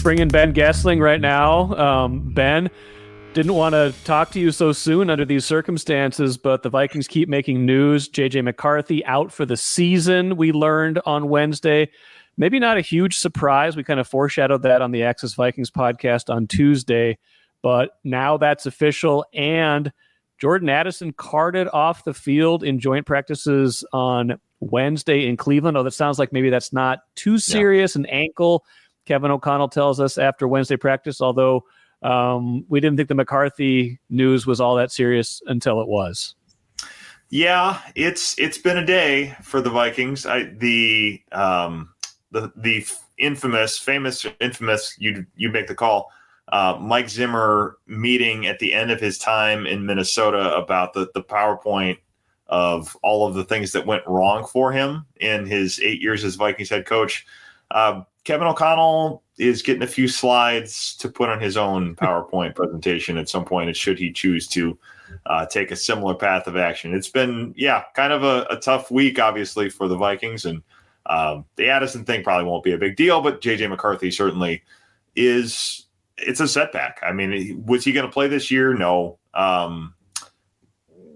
Let's bring in Ben Goessling right now. Ben, didn't want to talk to you so soon under these circumstances, but the Vikings keep making news. J.J. McCarthy out for the season, we learned on Wednesday. Maybe not a huge surprise. We kind of foreshadowed that on the Access Vikings podcast on Tuesday, but now that's official. And Jordan Addison carted off the field in joint practices on Wednesday in Cleveland. Oh, that sounds like maybe that's not too serious, an ankle. Kevin O'Connell tells us after Wednesday practice, although we didn't think the McCarthy news was all that serious until it was. Yeah, it's been a day for the Vikings. The famous you make the call. Mike Zimmer meeting at the end of his time in Minnesota about the PowerPoint of all of the things that went wrong for him in his 8 years as Vikings head coach. Kevin O'Connell is getting a few slides to put on his own PowerPoint presentation at some point, should he choose to take a similar path of action. It's been, kind of a tough week, obviously, for the Vikings. And the Addison thing probably won't be a big deal, but J.J. McCarthy certainly is. It's a setback. I mean, was he going to play this year? No.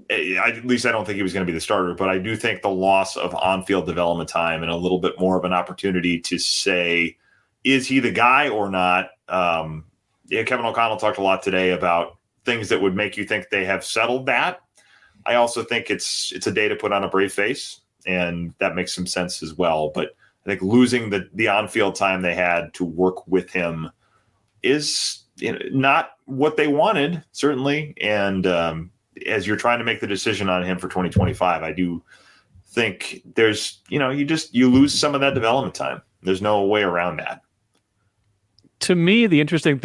At least I don't think he was going to be the starter, but I do think the loss of on-field development time and a little bit more of an opportunity to say, is he the guy or not? Kevin O'Connell talked a lot today about things that would make you think they have settled that. I also think it's a day to put on a brave face, and that makes some sense as well. But I think losing the on-field time they had to work with him is not what they wanted, certainly. And as you're trying to make the decision on him for 2025, I do think there's, you lose some of that development time. There's no way around that. To me, two interesting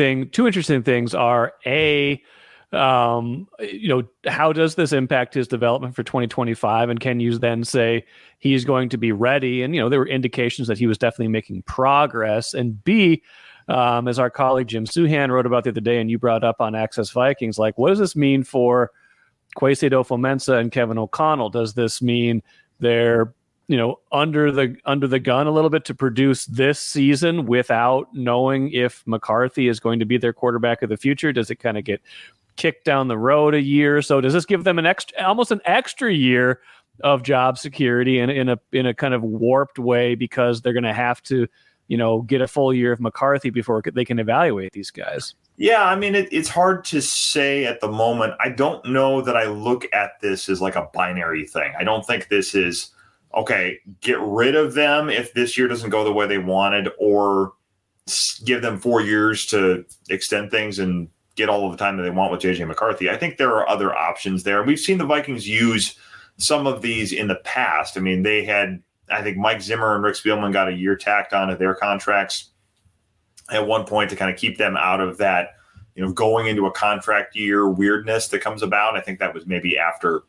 things are how does this impact his development for 2025? And can you then say he's going to be ready? And, there were indications that he was definitely making progress. And B, as our colleague Jim Suhan wrote about the other day, and you brought up on Access Vikings, like, what does this mean for Kwesi Adofo-Mensah and Kevin O'Connell? Does this mean they're, under the gun a little bit to produce this season without knowing if McCarthy is going to be their quarterback of the future? Does it kind of get kicked down the road a year? So does this give them almost an extra year of job security in a kind of warped way, because they're going to have to, get a full year of McCarthy before they can evaluate these guys? Yeah, I mean, it's hard to say at the moment. I don't know that I look at this as like a binary thing. I don't think this is, okay, get rid of them if this year doesn't go the way they wanted, or give them 4 years to extend things and get all of the time that they want with J.J. McCarthy. I think there are other options there. We've seen the Vikings use some of these in the past. I mean, they had, I think Mike Zimmer and Rick Spielman got a year tacked onto their contracts at one point to kind of keep them out of that, going into a contract year weirdness that comes about. I think that was maybe after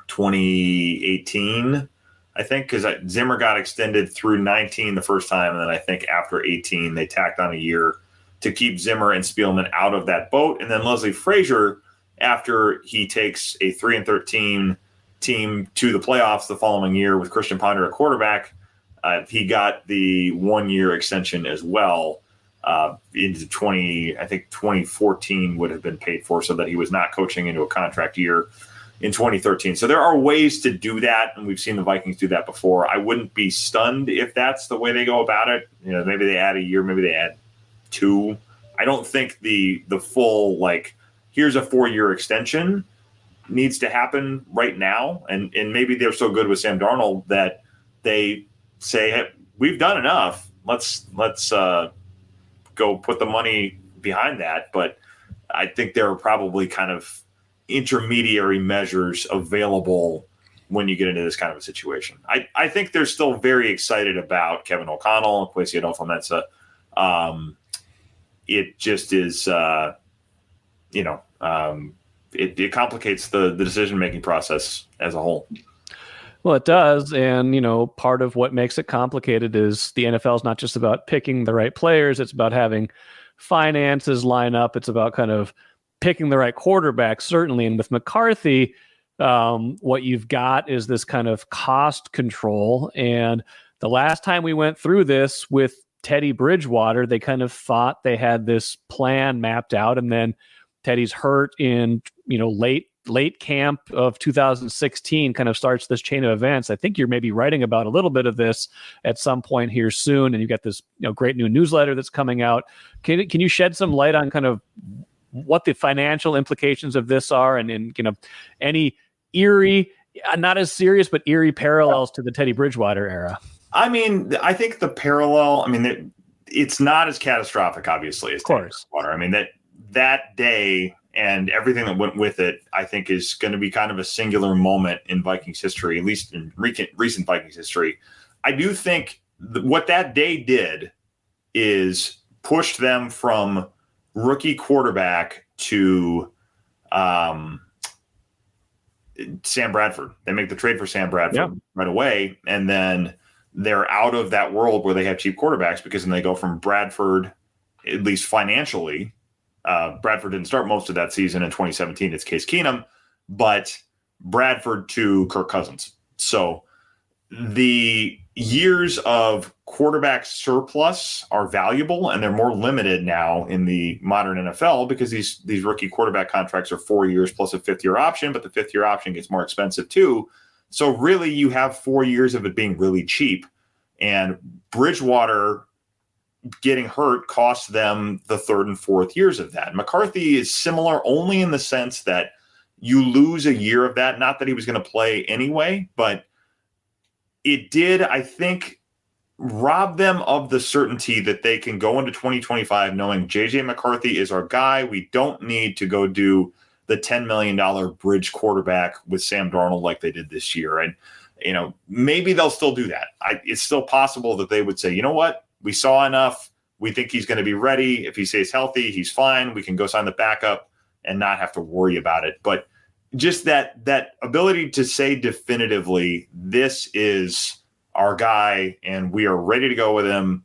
2018, I think, because Zimmer got extended through 19 the first time. And then I think after 18, they tacked on a year to keep Zimmer and Spielman out of that boat. And then Leslie Frazier, after he takes a 3-13 team to the playoffs the following year with Christian Ponder at quarterback, he got the 1 year extension as well into 2014 would have been paid for, so that he was not coaching into a contract year in 2013. So there are ways to do that, and we've seen the Vikings do that before. I wouldn't be stunned if that's the way they go about it. Maybe they add a year, maybe they add 2. I don't think the full, here's a 4-year extension needs to happen right now. And maybe they're so good with Sam Darnold that they say, hey, we've done enough. Let's go put the money behind that. But I think there are probably kind of intermediary measures available when you get into this kind of a situation. I think they're still very excited about Kevin O'Connell and Kwesi Adofo-Mensah. It just is, it complicates the decision-making process as a whole. Well, it does. And, part of what makes it complicated is the NFL is not just about picking the right players. It's about having finances line up. It's about kind of picking the right quarterback, certainly. And with McCarthy, what you've got is this kind of cost control. And the last time we went through this with Teddy Bridgewater, they kind of thought they had this plan mapped out, and then Teddy's hurt in, late camp of 2016, kind of starts this chain of events. I think you're maybe writing about a little bit of this at some point here soon, and you've got this great new newsletter that's coming out. Can you shed some light on kind of what the financial implications of this are, and any eerie, not as serious, but eerie parallels to the Teddy Bridgewater era? I mean, I think the parallel, it's not as catastrophic, obviously, as Teddy Bridgewater. I mean, that day and everything that went with it, I think, is going to be kind of a singular moment in Vikings history, at least in recent Vikings history. I do think what that day did is pushed them from rookie quarterback to Sam Bradford. They make the trade for Sam Bradford right away, and then they're out of that world where they have cheap quarterbacks, because then they go from Bradford, at least financially. Bradford didn't start most of that season in 2017. It's Case Keenum, but Bradford to Kirk Cousins. So the years of quarterback surplus are valuable, and they're more limited now in the modern NFL, because these rookie quarterback contracts are 4 years plus a fifth-year option, but the fifth-year option gets more expensive too. So really, you have 4 years of it being really cheap, and Bridgewater getting hurt cost them the third and fourth years of that. McCarthy is similar only in the sense that you lose a year of that. Not that he was going to play anyway, but it did, I think, rob them of the certainty that they can go into 2025 knowing J.J. McCarthy is our guy. We don't need to go do the $10 million bridge quarterback with Sam Darnold like they did this year. And, maybe they'll still do that. It's still possible that they would say, you know what? We saw enough. We think he's going to be ready. If he stays healthy, he's fine. We can go sign the backup and not have to worry about it. But just that ability to say definitively, this is our guy and we are ready to go with him,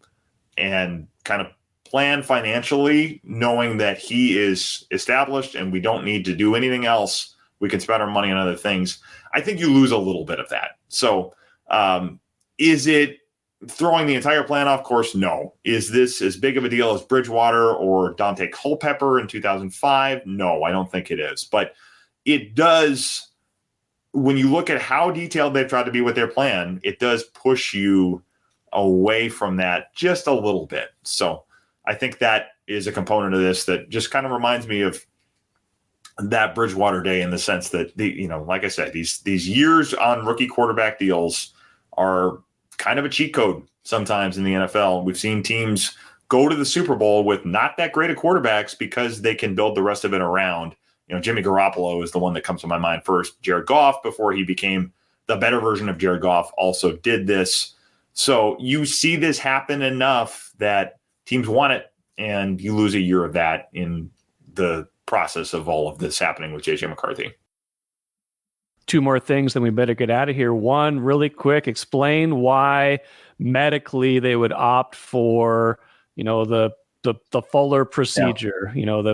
and kind of plan financially, knowing that he is established and we don't need to do anything else. We can spend our money on other things. I think you lose a little bit of that. So is it throwing the entire plan off course? No. Is this as big of a deal as Bridgewater or Dante Culpepper in 2005? No, I don't think it is. But it does, when you look at how detailed they've tried to be with their plan, it does push you away from that just a little bit. So I think that is a component of this that just kind of reminds me of that Bridgewater day, in the sense that, like I said, these years on rookie quarterback deals are kind of a cheat code sometimes in the NFL. We've seen teams go to the Super Bowl with not that great of quarterbacks because they can build the rest of it around. Jimmy Garoppolo is the one that comes to my mind first. Jared Goff, before he became the better version of Jared Goff, also did this. So you see this happen enough that teams want it, and you lose a year of that in the process of all of this happening with J.J. McCarthy. Two more things, then we better get out of here. One, really quick, explain why medically they would opt for, the fuller procedure.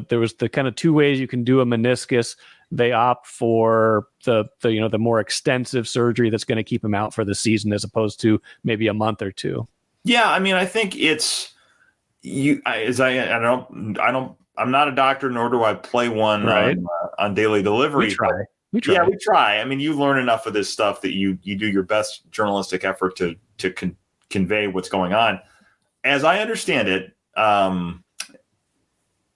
There was the kind of two ways you can do a meniscus. They opt for the more extensive surgery that's going to keep him out for the season, as opposed to maybe a month or two. Yeah, I think it's I'm not a doctor, nor do I play one on daily delivery. We try. Yeah, we try. You learn enough of this stuff that you do your best journalistic effort to convey what's going on. As I understand it,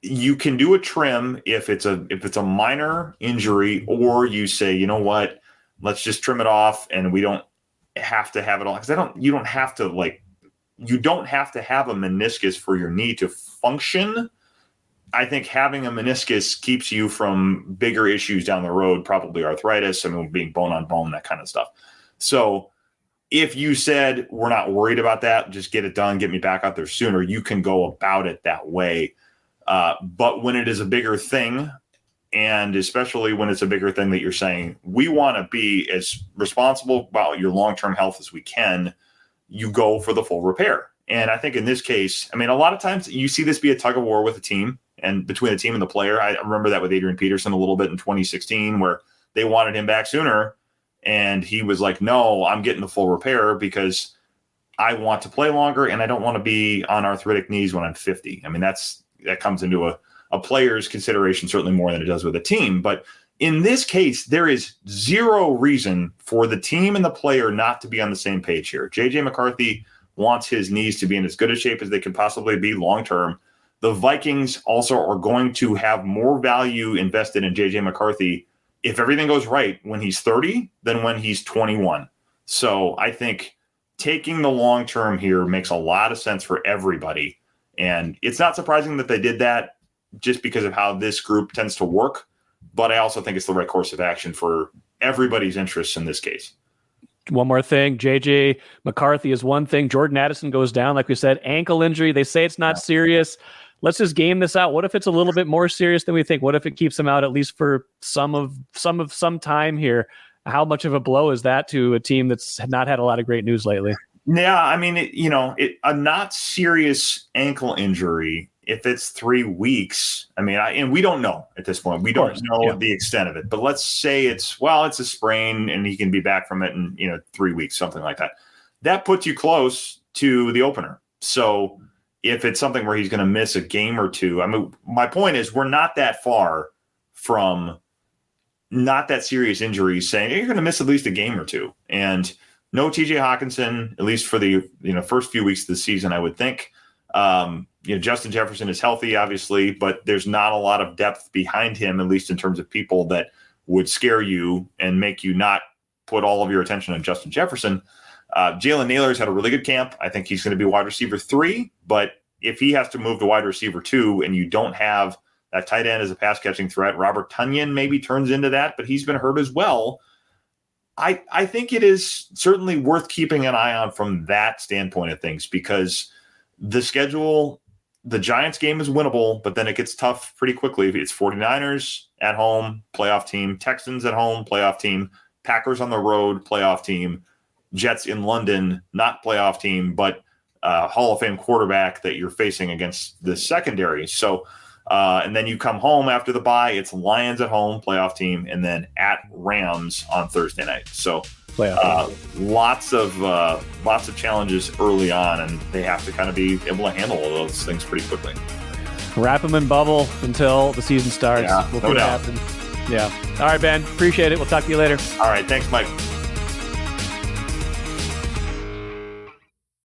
you can do a trim if it's a minor injury, or you say, you know what, let's just trim it off, and we don't have to have it all, because you don't have to have a meniscus for your knee to function. I think having a meniscus keeps you from bigger issues down the road, probably arthritis, being bone on bone, that kind of stuff. So if you said, we're not worried about that, just get it done, get me back out there sooner, you can go about it that way. But when it is a bigger thing, and especially when it's a bigger thing that you're saying, we want to be as responsible about your long-term health as we can, you go for the full repair. And I think in this case, a lot of times you see this be a tug of war with a team, and between the team and the player. I remember that with Adrian Peterson a little bit in 2016, where they wanted him back sooner, and he was like, no, I'm getting the full repair because I want to play longer and I don't want to be on arthritic knees when I'm 50. I mean, that comes into a player's consideration certainly more than it does with a team. But in this case, there is zero reason for the team and the player not to be on the same page here. J.J. McCarthy wants his knees to be in as good a shape as they can possibly be long-term. The Vikings also are going to have more value invested in J.J. McCarthy if everything goes right when he's 30 than when he's 21. So I think taking the long term here makes a lot of sense for everybody. And it's not surprising that they did that just because of how this group tends to work. But I also think it's the right course of action for everybody's interests in this case. One more thing, J.J. McCarthy is one thing. Jordan Addison goes down, like we said, ankle injury. They say it's not serious. Let's just game this out. What if it's a little bit more serious than we think? What if it keeps him out at least for some time here? How much of a blow is that to a team that's not had a lot of great news lately? Yeah, I mean, a not serious ankle injury, if it's 3 weeks, I mean, and we don't know at this point. We don't know the extent of it. But let's say it's a sprain and he can be back from it in 3 weeks, something like that. That puts you close to the opener. So if it's something where he's going to miss a game or two, I mean, my point is we're not that far from not that serious injuries saying you're going to miss at least a game or two. And no TJ Hawkinson, at least for the first few weeks of the season, I would think. Justin Jefferson is healthy, obviously, but there's not a lot of depth behind him, at least in terms of people that would scare you and make you not put all of your attention on Justin Jefferson. Jalen Naylor's had a really good camp. I think he's going to be wide receiver 3, but if he has to move to wide receiver 2 and you don't have that tight end as a pass catching threat, Robert Tonyan maybe turns into that, but he's been hurt as well. I think it is certainly worth keeping an eye on from that standpoint of things, because the schedule, the Giants game is winnable, but then it gets tough pretty quickly. It's 49ers at home, playoff team, Texans at home, playoff team, Packers on the road, playoff team, Jets in London, not playoff team, but Hall of Fame quarterback that you're facing against the secondary. So, and then you come home after the bye, it's Lions at home, playoff team, and then at Rams on Thursday night. So lots of challenges early on, and they have to kind of be able to handle all those things pretty quickly. Wrap them in bubble until the season starts. Yeah, we'll see what happens. Yeah. All right, Ben. Appreciate it. We'll talk to you later. All right. Thanks, Mike.